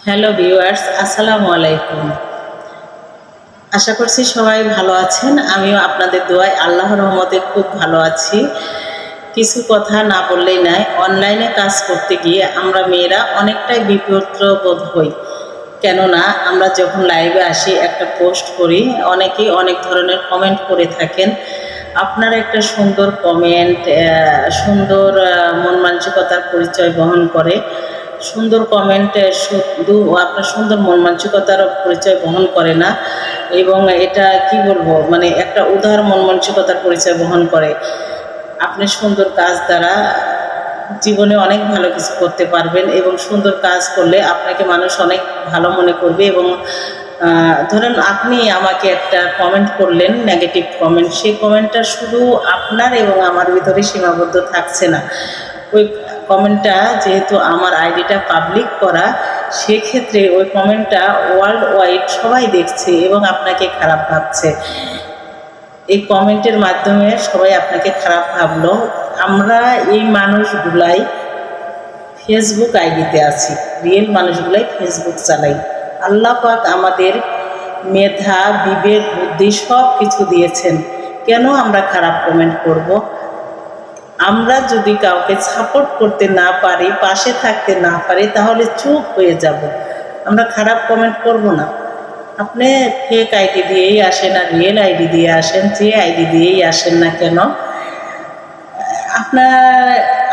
Hello viewers, আসসালামু আলাইকুম। আশা করছি সবাই ভালো আছেন। আমিও আপনাদের দোয়ায় আল্লাহর রহমতে খুব ভালো আছি। কিছু কথা না বললেই নয়, অনলাইনে কাজ করতে গিয়ে আমরা মেয়েরা অনেকটাই বিব্রত বোধ হই। কেননা আমরা যখন লাইভে আসি, একটা পোস্ট করি, অনেকেই অনেক ধরনের কমেন্ট করে থাকেন। আপনার একটা সুন্দর কমেন্ট সুন্দর মন মানসিকতার পরিচয় বহন করে। সুন্দর কমেন্ট শুধু আপনার সুন্দর মন মানসিকতার পরিচয় বহন করে না, এবং এটা কি বলবো, মানে একটা উদার মন মানসিকতার পরিচয় বহন করে। আপনি সুন্দর কাজ দ্বারা জীবনে অনেক ভালো কিছু করতে পারবেন, এবং সুন্দর কাজ করলে আপনাকে মানুষ অনেক ভালো মনে করবে। এবং ধরেন আপনি আমাকে একটা কমেন্ট করলেন, নেগেটিভ কমেন্ট, সেই কমেন্টটা শুধু আপনার এবং আমার ভিতরে সীমাবদ্ধ থাকছে না। ওই কমেন্টটা যেহেতু আমার আইডিটা পাবলিক করা, সেক্ষেত্রে ওই কমেন্টটা ওয়ার্ল্ড ওয়াইড সবাই দেখছে এবং আপনাকে খারাপ ভাবছে। এই কমেন্টের মাধ্যমে সবাই আপনাকে খারাপ ভাবলো। আমরা এই মানুষগুলাই ফেসবুক আইডিতে আছি, রিয়েল মানুষগুলাই ফেসবুক চালাই। আল্লাহ পাক আমাদের মেধা, বিবেক, বুদ্ধি সব কিছু দিয়েছেন। কেন আমরা খারাপ কমেন্ট করব? আমরা যদি কাউকে সাপোর্ট করতে না পারি, পাশে থাকতে না পারি, তাহলে চুপ হয়ে যাব। আমরা খারাপ কমেন্ট করব না। আপনি ফেক আইডি দিয়েই আসেন আর রিয়েল আইডি দিয়ে আসেন, যে আইডি দিয়েই আসেন না কেন, আপনার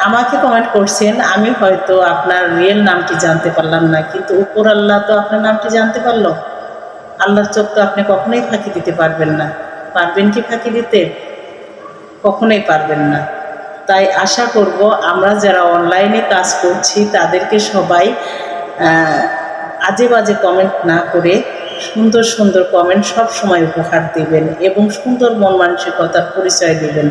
আমাকে কমেন্ট করছেন, আমি হয়তো আপনার রিয়েল নামটি জানতে পারলাম না, কিন্তু উপর আল্লাহ তো আপনার নামটি জানতে পারলো। আল্লাহর চোখ তো আপনি কখনোই ফাঁকি দিতে পারবেন না। পারবেন কি ফাঁকি দিতে? কখনোই পারবেন না। তাই আশা করব আমরা যারা অনলাইনে কাজ করছি তাদেরকে সবাই আজে বাজে কমেন্ট না করে সুন্দর সুন্দর কমেন্ট সব সময় উপহার দিবেন, এবং সুন্দর মন মানসিকতার পরিচয় দিবেন,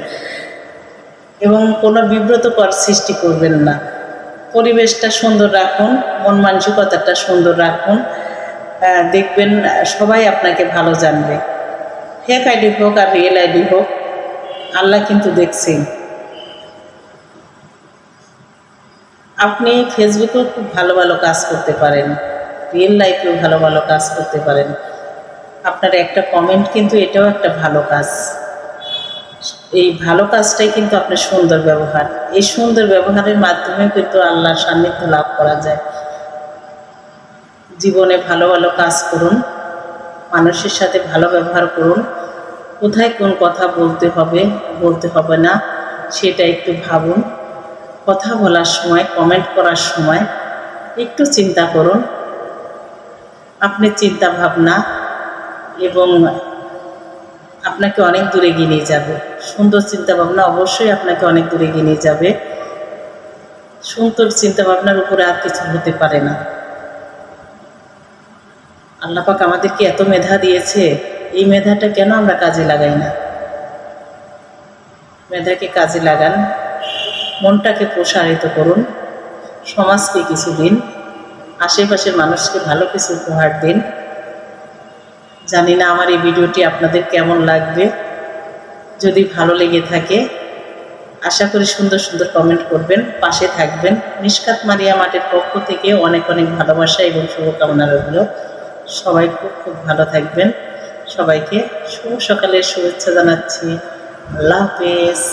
এবং কোনো বিব্রতকর সৃষ্টি করবেন না। পরিবেশটা সুন্দর রাখুন, মন মানসিকতাটা সুন্দর রাখুন, দেখবেন সবাই আপনাকে ভালো জানবে। ফেক আইডি হোক আর রিয়েল আইডি হোক, আল্লাহ কিন্তু দেখছেন। আপনি ফেসবুকেও খুব ভালো ভালো কাজ করতে পারেন, রিয়েল লাইফেও ভালো ভালো কাজ করতে পারেন। আপনার একটা কমেন্ট কিন্তু এটাও একটা ভালো কাজ। এই ভালো কাজটাই কিন্তু আপনার সুন্দর ব্যবহার। এই সুন্দর ব্যবহারের মাধ্যমে কিন্তু আল্লাহর সান্নিধ্য লাভ করা যায়। জীবনে ভালো ভালো কাজ করুন, মানুষের সাথে ভালো ব্যবহার করুন। কোথায় কোন কথা বলতে হবে না, সেটা একটু ভাবুন। কথা বলার সময়, কমেন্ট করার সময় একটু চিন্তা করুন। আপনি চিন্তা ভাবনা এবং আপনাকে অনেক দূরে এগিয়ে নিয়ে যাবে। সুন্দর চিন্তা ভাবনা অবশ্যই আপনাকে অনেক দূরে এগিয়ে নিয়ে যাবে। সুন্দর চিন্তা ভাবনার উপরে আর কিছু হতে পারে না। আল্লাহ পাক আমাদেরকে এত মেধা দিয়েছে, এই মেধাটা কেন আমরা কাজে লাগাই না? মেধাকে কাজে লাগান, মনটাকে প্রসারিত করুন, সমাজকে কিছু দিন, আশেপাশের মানুষকে ভালো কিছু উপহার দিন। জানি না আমার এই ভিডিওটি আপনাদের কেমন লাগবে। যদি ভালো লেগে থাকে, আশা করি সুন্দর সুন্দর কমেন্ট করবেন, পাশে থাকবেন। মিশকাত মারিয়া মাঠের পক্ষ থেকে অনেক অনেক ভালোবাসা এবং শুভকামনা রইল। সবাই খুব খুব ভালো থাকবেন। সবাইকে শুভ সকালের শুভেচ্ছা জানাচ্ছি। আল্লাহ হাফেজ।